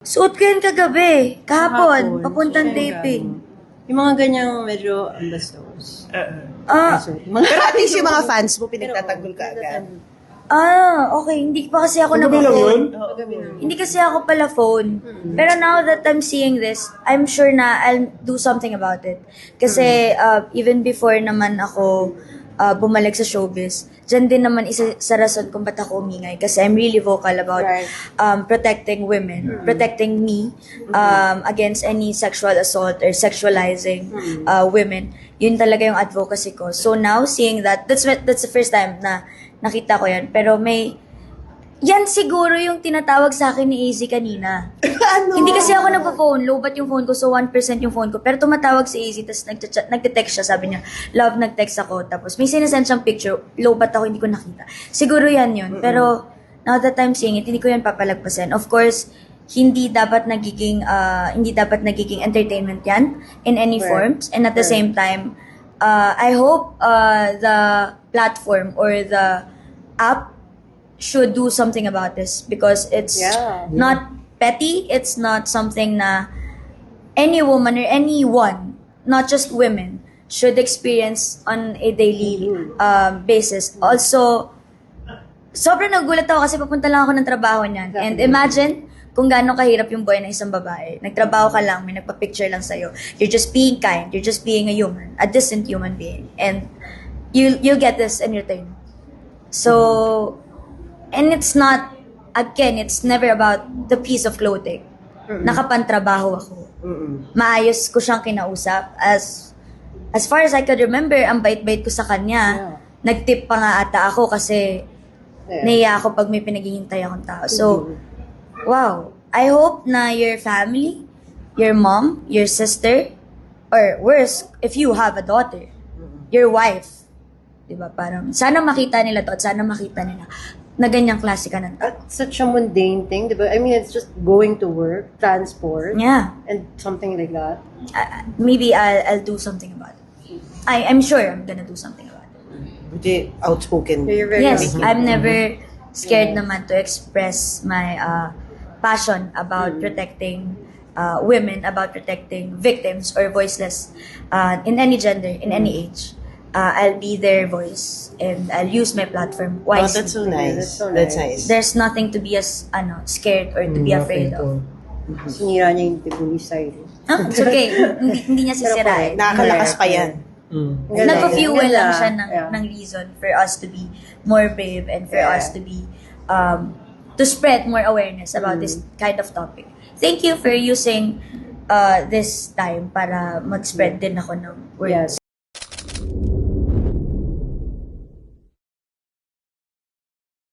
Suot ko yan kagabi. Kahapon. Kahapon. Papuntang Saan taping. Yung mga ganyang medyo ambastos. Ah, Pero at least yung mga fans mo, pinagtatanggol ka agad. okay. Hindi pa kasi ako Kagabi lang nag-phone. yun? Hindi kasi ako pala phone. Pero now that I'm seeing this, I'm sure na I'll do something about it. Kasi even before naman ako bumalik sa showbiz, dyan din naman isa sa rason kung ba't ako umingay. Kasi I'm really vocal about Right. protecting women, protecting me against any sexual assault or sexualizing women. Yun talaga yung advocacy ko. So now, seeing that, that's the first time na nakita ko yan. Pero yan siguro yung tinatawag sa akin ni AZ kanina. Hindi kasi ako nagpo-phone, low-bat yung phone ko, so 1% yung phone ko. Pero tumatawag si AZ, tapos nagte-text siya, sabi niya, love, nag-text ako. Tapos may sinesend siyang picture, low-bat ako, hindi ko nakita. Siguro yan yun. Pero now that I'm seeing it, hindi ko yan papalagpasin. Of course, hindi dapat nagiging entertainment yan in any forms. And at the same time, I hope the platform or the app should do something about this because it's not petty. It's not something na any woman or anyone, not just women, should experience on a daily basis. Also, sobrang nagulat ako kasi papunta lang ako ng trabaho niyan. And imagine kung gaano kahirap yung buhay ng isang babae. Nagtrabaho ka lang, may nagpa-picture lang sa'yo. You're just being kind. You're just being a human, a decent human being. And you'll get this in return. So, and it's not, again, it's never about the piece of clothing. Nakapantrabaho ako. Maayos ko siyang kinausap. As far as I could remember, ang bait-bait ko sa kanya. Nag-tip pa nga ata ako kasi naiya ako pag may pinaghihintay akong tao. So, wow. I hope na your family, your mom, your sister, or worse, if you have a daughter, your wife, diba? Parang, sana makita nila to at sana makita nila na ganyang klase ka ng tao. At such a mundane thing, diba? I mean, it's just going to work, transport, Yeah. and something like that. Maybe I'll do something about it. I'm sure I'm gonna do something about it. Buti outspoken. So you're very Yes, I'm never scared naman to express my passion about protecting women, about protecting victims or voiceless in any gender, in any age. I'll be their voice and I'll use my platform Oh, wisely. that's so nice. That's so That's nice. nice. There's nothing to be scared or to be afraid of. Sinira niya yung tipo ni Cyrus. It's okay. hindi niya sisirain. Nakakalakas pa yan. Nagpa-fuel lang siya Yeah. ng reason for us to be more brave and for us to be to spread more awareness about this kind of topic. Thank you for using this time para mag-spread din ako ng words. Yes.